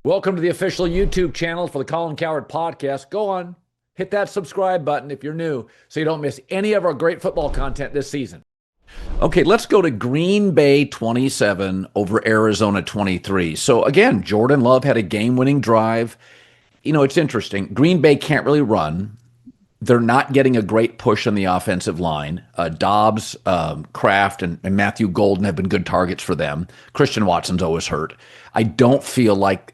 Welcome to the official YouTube channel for the Colin Cowherd podcast. Go on, hit that subscribe button if you're new so you don't miss any of our great football content this season. Okay, let's go to Green Bay 27 over Arizona 23. So again, Jordan Love had a game-winning drive. You know, it's interesting. Green Bay can't really run. They're not getting a great push on the offensive line. Dobbs, Kraft, and Matthew Golden have been good targets for them. Christian Watson's always hurt. I don't feel like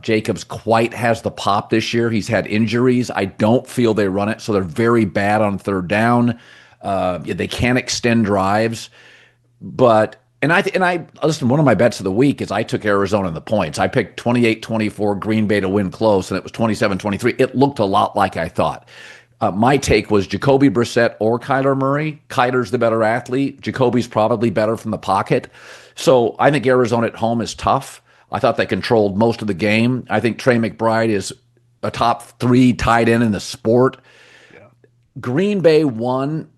Jacobs quite has the pop this year. He's had injuries. I don't feel they run it, so they're very bad on third down. They can't extend drives. But I listen, one of my bets of the week is I took Arizona in the points. I picked 28-24 Green Bay to win close, and it was 27-23. It looked a lot like I thought. My take was Jacoby Brissett or Kyler Murray. Kyler's the better athlete. Jacoby's probably better from the pocket. So I think Arizona at home is tough. I thought they controlled most of the game. I think Trey McBride is a top 3 tight end in the sport. Yeah. Green Bay won.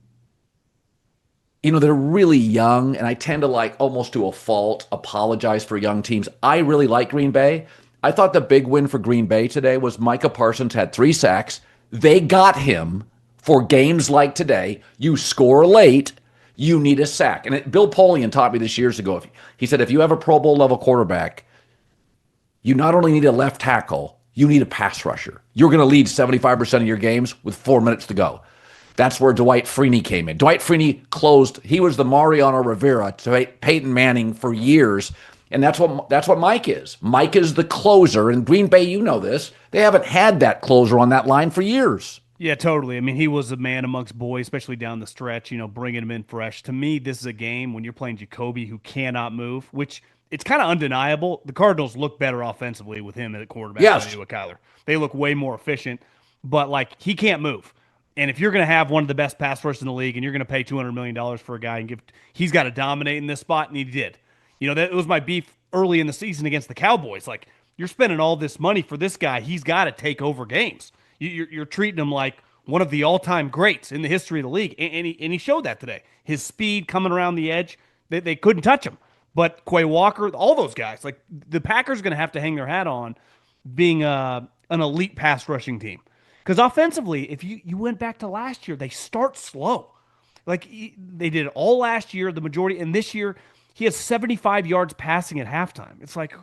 You know, they're really young, and I tend to, like, almost to a fault, apologize for young teams. I really like Green Bay. I thought the big win for Green Bay today was Micah Parsons had 3 sacks. They got him for games like today. You score late, you need a sack. And Bill Polian taught me this years ago. He said, if you have a Pro Bowl level quarterback, you not only need a left tackle, you need a pass rusher. You're going to lead 75% of your games with 4 minutes to go. That's where Dwight Freeney came in. Dwight Freeney closed. He was the Mariano Rivera to Peyton Manning for years. And that's what Mike is. Mike is the closer. In Green Bay, you know this. They haven't had that closer on that line for years. Yeah, totally. I mean, he was a man amongst boys, especially down the stretch, bringing him in fresh. To me, this is a game when you're playing Jacoby, who cannot move, which it's kind of undeniable. The Cardinals look better offensively with him at quarterback than they do with Kyler. They look way more efficient, but, like, he can't move. And if you're going to have one of the best pass rushers in the league and you're going to pay $200 million for a guy and he's got to dominate in this spot, and he did. That was my beef early in the season against the Cowboys. Like, you're spending all this money for this guy. He's got to take over games. You're treating him like one of the all-time greats in the history of the league. And he showed that today. His speed coming around the edge, they couldn't touch him. But Quay Walker, all those guys, like, the Packers are going to have to hang their hat on being an elite pass rushing team. Because offensively, if you went back to last year, they start slow. Like, they did it all last year, the majority, and this year, he has 75 yards passing at halftime. It's like,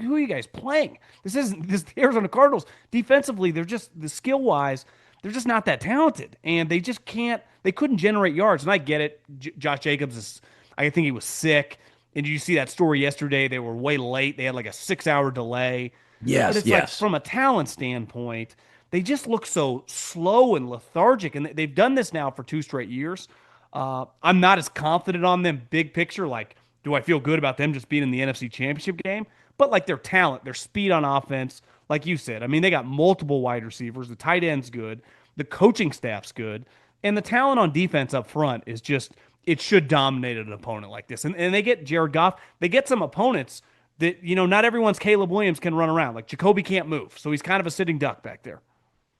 who are you guys playing? This Arizona Cardinals. Defensively, they're just, the skill-wise, they're just not that talented. And they just they couldn't generate yards. And I get it. Josh Jacobs I think he was sick. And did you see that story yesterday? They were way late. They had like a 6-hour delay. Yes, but it's like, from a talent standpoint, they just look so slow and lethargic. And they've done this now for 2 straight years. I'm not as confident on them big picture. Like, do I feel good about them just being in the NFC Championship game? But, like, their talent, their speed on offense, like you said, I mean, they got multiple wide receivers. The tight end's good. The coaching staff's good. And the talent on defense up front is just, it should dominate an opponent like this. And they get Jared Goff. They get some opponents that, not everyone's Caleb Williams can run around. Like, Jacoby can't move. So he's kind of a sitting duck back there.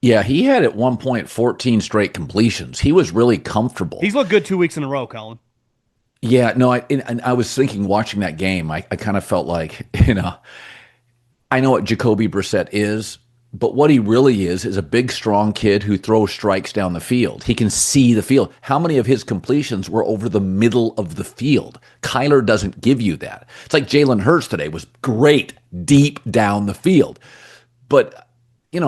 Yeah, he had at one point 14 straight completions. He was really comfortable. He's looked good 2 weeks in a row, Colin. Yeah, no, I was thinking watching that game, I kind of felt like, I know what Jacoby Brissett is, but what he really is a big, strong kid who throws strikes down the field. He can see the field. How many of his completions were over the middle of the field? Kyler doesn't give you that. It's like Jalen Hurts today was great deep down the field. But, you're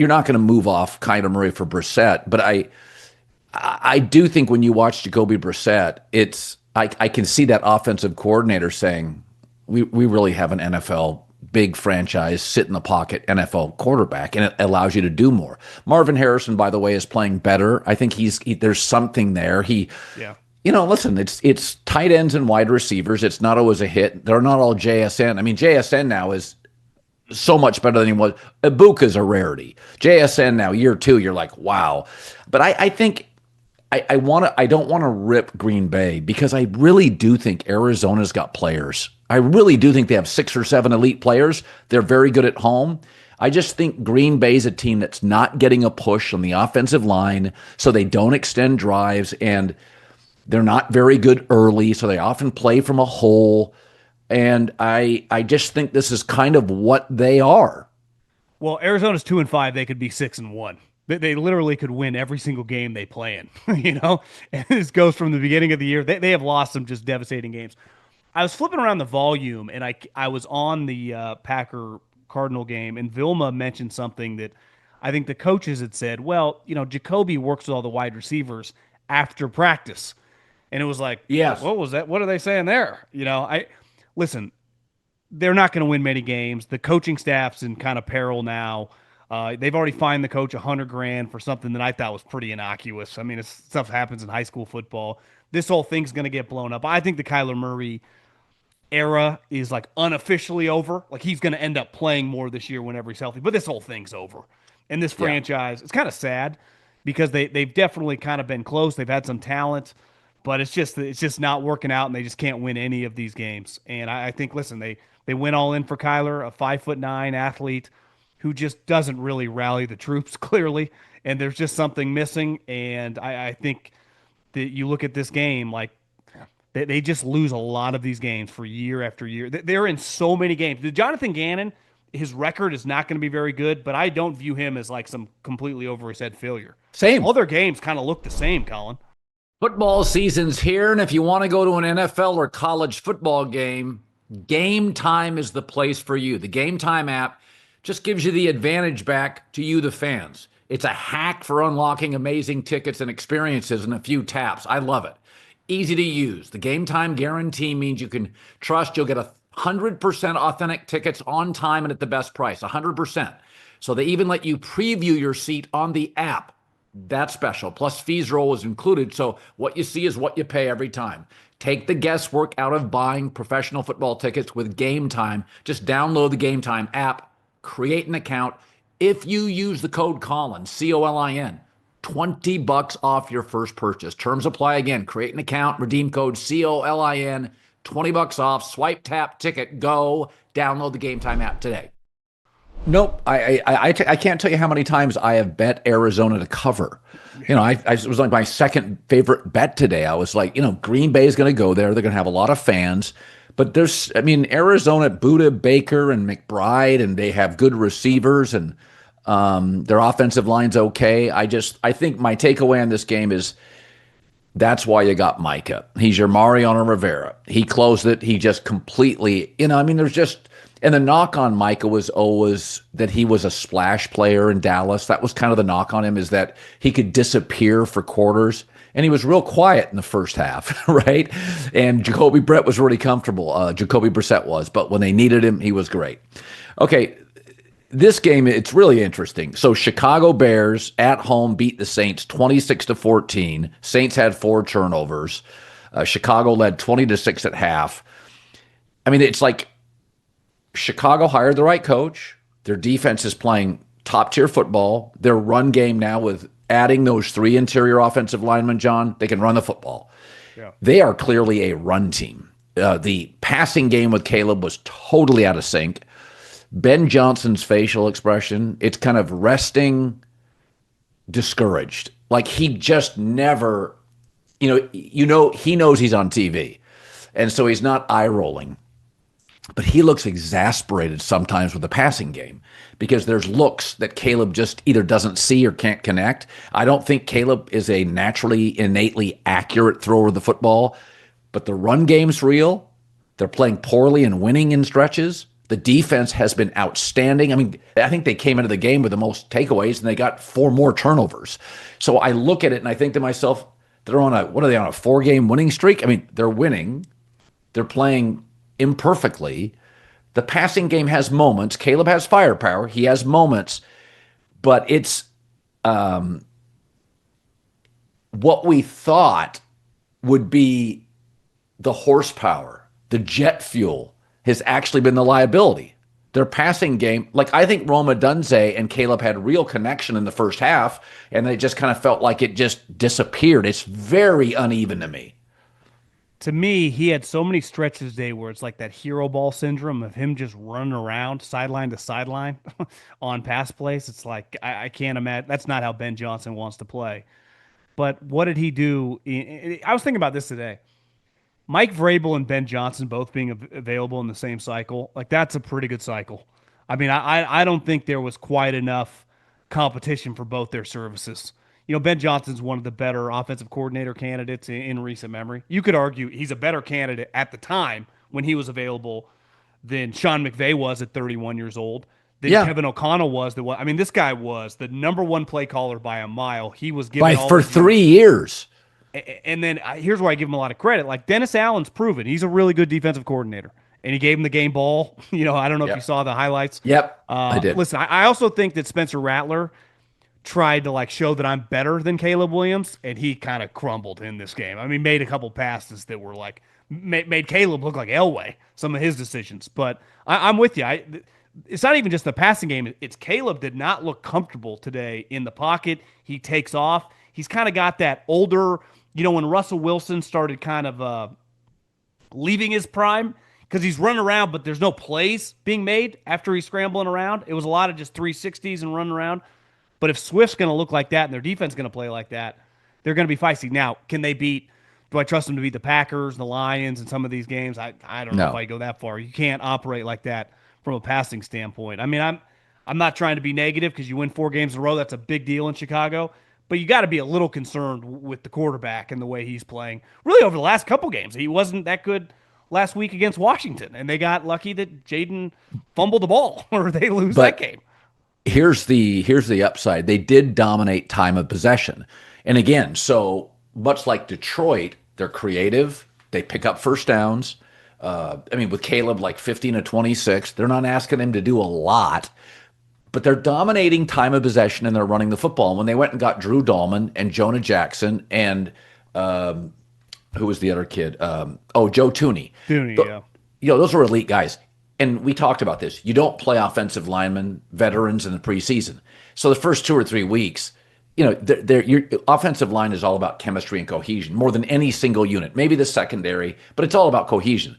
not going to move off Kyler Murray for Brissett. But I do think when you watch Jacoby Brissett, I can see that offensive coordinator saying, we really have an NFL big franchise, sit in the pocket NFL quarterback, and it allows you to do more. Marvin Harrison, by the way, is playing better. I think there's something there. Listen, it's tight ends and wide receivers. It's not always a hit. They're not all JSN. I mean, JSN now is so much better than he was. Ibuka's a rarity. JSN now, year 2, you're like, wow. But I think I don't want to rip Green Bay because I really do think Arizona's got players. I really do think they have 6 or 7 elite players. They're very good at home. I just think Green Bay's a team that's not getting a push on the offensive line, so they don't extend drives, and they're not very good early, so they often play from a hole. And I just think this is kind of what they are. Well, Arizona's 2-5. They could be 6-1. They literally could win every single game they play in. And this goes from the beginning of the year. They have lost some just devastating games. I was flipping around the volume, and I was on the Packer Cardinal game, and Vilma mentioned something that I think the coaches had said. Well, Jacoby works with all the wide receivers after practice, and it was like, Yes. what was that? What are they saying there? I listen. They're not going to win many games. The coaching staff's in kind of peril now. They've already fined the coach 100 grand for something that I thought was pretty innocuous. I mean, stuff happens in high school football. This whole thing's going to get blown up. I think the Kyler Murray era is like unofficially over. Like he's going to end up playing more this year whenever he's healthy, but this whole thing's over. And this Yeah. franchise, it's kind of sad because they've definitely kind of been close. They've had some talent, but it's just not working out, and they just can't win any of these games. And I think, listen, they went all in for Kyler, a 5'9" athlete who just doesn't really rally the troops clearly, and there's just something missing. And I think that you look at this game like they just lose a lot of these games for year after year. They're in so many games. The Jonathan Gannon, his record is not going to be very good, but I don't view him as like some completely over his head failure. Same. All their games kind of look the same, Colin. Football season's here, and if you want to go to an NFL or college football game, Game Time is the place for you. The Game Time app just gives you the advantage back to you, the fans. It's a hack for unlocking amazing tickets and experiences in a few taps. I love it. Easy to use. The Game Time guarantee means you can trust you'll get 100% authentic tickets on time and at the best price. 100%. So they even let you preview your seat on the app. That's special. Plus, fees are always included. So what you see is what you pay every time. Take the guesswork out of buying professional football tickets with Game Time. Just download the Game Time app, create an account. If you use the code Colin, Colin, $20 off your first purchase. Terms apply again. Create an account, redeem code Colin, $20 off. Swipe, tap, ticket, go. Download the Game Time app today. Nope. I can't tell you how many times I have bet Arizona to cover. It was like my second favorite bet today. I was like, Green Bay is going to go there. They're going to have a lot of fans. But Arizona, Buda, Baker, and McBride, and they have good receivers, and their offensive line's okay. I think my takeaway on this game is that's why you got Micah. He's your Mariano Rivera. He closed it. He just completely, there's just, and the knock on Micah was always that he was a splash player in Dallas. That was kind of the knock on him, is that he could disappear for quarters. And he was real quiet in the first half, right? And Jacoby Brett was really comfortable. Jacoby Brissett was. But when they needed him, he was great. Okay, this game, it's really interesting. So Chicago Bears at home beat the Saints 26-14. Saints had 4 turnovers. Chicago led 20-6 at half. It's like Chicago hired the right coach. Their defense is playing top-tier football. Their run game now, with adding those 3 interior offensive linemen, John, they can run the football. Yeah. They are clearly a run team. The passing game with Caleb was totally out of sync. Ben Johnson's facial expression, it's kind of resting, discouraged. Like he just never, he knows he's on TV. And so he's not eye rolling. But he looks exasperated sometimes with the passing game because there's looks that Caleb just either doesn't see or can't connect. I don't think Caleb is a naturally, innately accurate thrower of the football, but the run game's real. They're playing poorly and winning in stretches. The defense has been outstanding. I think they came into the game with the most takeaways, and they got 4 more turnovers. So I look at it and I think to myself, they're on a 4-game winning streak? They're winning. They're playing imperfectly. The passing game has moments. Caleb has firepower. He has moments, but it's what we thought would be the horsepower, the jet fuel, has actually been the liability. Their passing game, I think Roma Dunze and Caleb had real connection in the first half, and it just kind of felt like it just disappeared. It's very uneven to me. To me, he had so many stretches today where it's like that hero ball syndrome of him just running around sideline to sideline on pass plays. It's like, I can't imagine. That's not how Ben Johnson wants to play. But what did he do? I was thinking about this today. Mike Vrabel and Ben Johnson both being available in the same cycle, like that's a pretty good cycle. I mean, I don't think there was quite enough competition for both their services. Ben Johnson's one of the better offensive coordinator candidates in recent memory. You could argue he's a better candidate at the time when he was available than Sean McVay was at 31 years old, than Yeah, Kevin O'Connell was. I mean, this guy was the number one play caller by a mile. He was given by all for his 3 years. and then here's where I give him a lot of credit. Like Dennis Allen's proven he's a really good defensive coordinator, and he gave him the game ball. I don't know if you Yep. saw the highlights. Yep, I did. Listen, I also think that Spencer Rattler tried to like show that I'm better than Caleb Williams, and he kind of crumbled in this game. I mean, made a couple passes that were like made Caleb look like Elway. Some of his decisions, but I'm with you. It's not even just the passing game. It's Caleb did not look comfortable today in the pocket. He takes off. He's kind of got that older. When Russell Wilson started kind of leaving his prime because he's running around, but there's no plays being made after he's scrambling around. It was a lot of just 360s and running around. But if Swift's going to look like that and their defense is going to play like that, they're going to be feisty. Now, can they beat? Do I trust them to beat the Packers, the Lions, in some of these games? I don't know if I go that far. You can't operate like that from a passing standpoint. I mean, I'm not trying to be negative because you win 4 games in a row. That's a big deal in Chicago. But you got to be a little concerned with the quarterback and the way he's playing. Really, over the last couple games, he wasn't that good last week against Washington, and they got lucky that Jaden fumbled the ball or they lose that game. Here's the upside. They did dominate time of possession. And again, so much like Detroit, they're creative. They pick up first downs. With Caleb, like 15 to 26, they're not asking him to do a lot, but they're dominating time of possession and they're running the football. And when they went and got Drew Dahlman and Jonah Jackson and who was the other kid? Joe Tooney. Yeah. Those were elite guys. And we talked about this. You don't play offensive linemen, veterans in the preseason. So the first 2 or 3 weeks, your offensive line is all about chemistry and cohesion more than any single unit. Maybe the secondary, but it's all about cohesion.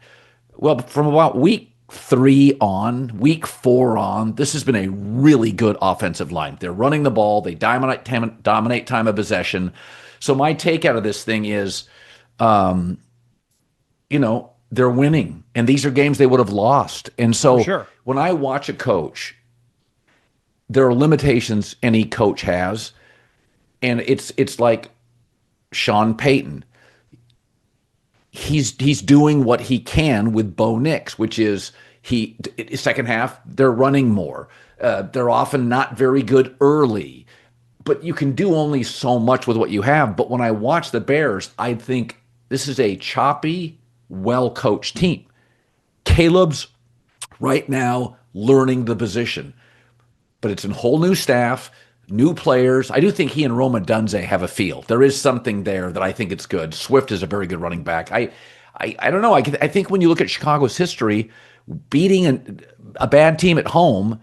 Well, from about week 3 on, week 4 on, this has been a really good offensive line. They're running the ball. They dominate time of possession. So my take out of this thing is, they're winning, and these are games they would have lost. And so when I watch a coach, there are limitations any coach has, and it's like Sean Payton. He's doing what he can with Bo Nix, which is second half, they're running more. They're often not very good early, but you can do only so much with what you have. But when I watch the Bears, I think this is a choppy, well-coached team. Caleb's right now learning the position, but it's a whole new staff, new players. I do think he and Rome Odunze have a feel. There is something there that I think it's good. Swift is a very good running back. I don't know. I think when you look at Chicago's history, beating a bad team at home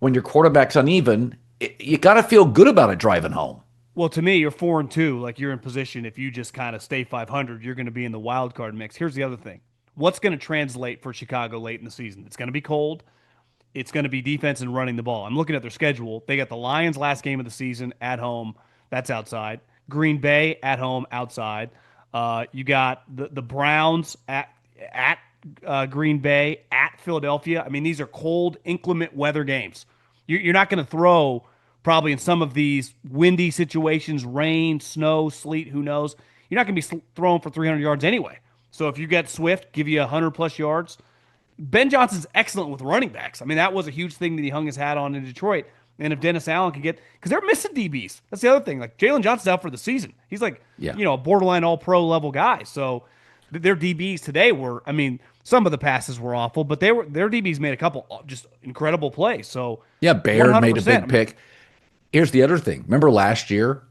when your quarterback's uneven, you got to feel good about it driving home. Well, to me, you're 4-2. Like you're in position. If you just kind of stay 500, you're going to be in the wild card mix. Here's the other thing: what's going to translate for Chicago late in the season? It's going to be cold. It's going to be defense and running the ball. I'm looking at their schedule. They got the Lions last game of the season at home. That's outside. Green Bay at home, outside. You got the Browns at Green Bay, at Philadelphia. I mean, these are cold, inclement weather games. You're not going to throw probably in some of these windy situations, rain, snow, sleet, who knows. You're not going to be throwing for 300 yards anyway. So if you get Swift, give you 100-plus yards. Ben Johnson's excellent with running backs. I mean, that was a huge thing that he hung his hat on in Detroit. And if Dennis Allen can get – because they're missing DBs. That's the other thing. Like, Jalen Johnson's out for the season. He's like, a borderline all-pro level guy. So their DBs today were – I mean, some of the passes were awful, but their DBs made a couple just incredible plays. So Baird made a big pick. Here's the other thing. Remember last year?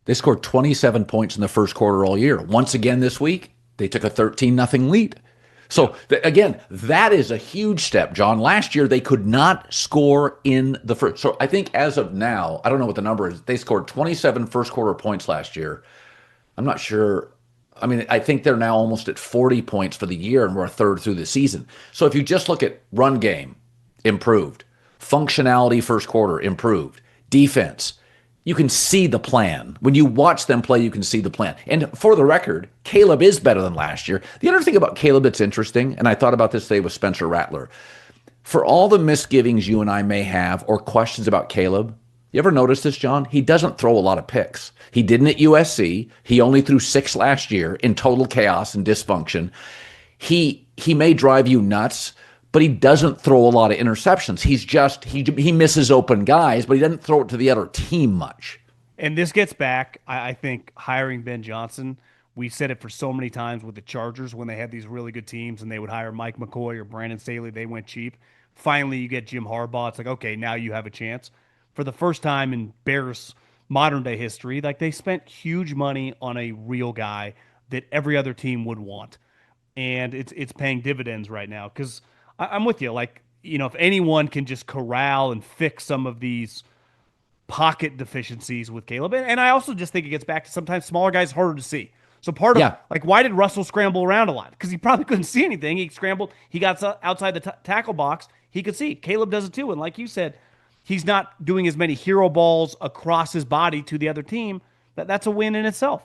They scored 27 points in the first quarter all year. Once again this week, they took a 13-0 lead. So, again, that is a huge step, John. Last year, they could not score in the first. So, I think as of now, I don't know what the number is. They scored 27 first-quarter points last year. I'm not sure. I mean, I think they're now almost at 40 points for the year, and we're a third through the season. So, if you just look at run game, improved. Functionality first quarter, improved. Defense, You can see the plan. When you watch them play, you can see the plan. And for the record, Caleb is better than last year. The other thing about Caleb that's interesting, and I thought about this today with Spencer Rattler, for all the misgivings you and I may have or questions about Caleb, you ever notice this, John? He doesn't throw a lot of picks. He didn't at USC. He only threw 6 last year in total chaos and dysfunction. He may drive you nuts, but he doesn't throw a lot of interceptions. He misses open guys, but he doesn't throw it to the other team much. And this gets back, I think, hiring Ben Johnson. We said it for so many times with the Chargers when they had these really good teams and they would hire Mike McCoy or Brandon Staley. They went cheap. Finally, you get Jim Harbaugh. It's like, okay, now you have a chance. For the first time in Bears modern day history, like they spent huge money on a real guy that every other team would want. And it's paying dividends right now because I'm with you. Like, if anyone can just corral and fix some of these pocket deficiencies with Caleb. And I also just think it gets back to sometimes smaller guys harder to see. So part of like, why did Russell scramble around a lot? Because he probably couldn't see anything. He scrambled. He got outside the tackle box. He could see. Caleb does it too. And like you said, he's not doing as many hero balls across his body to the other team. That's a win in itself.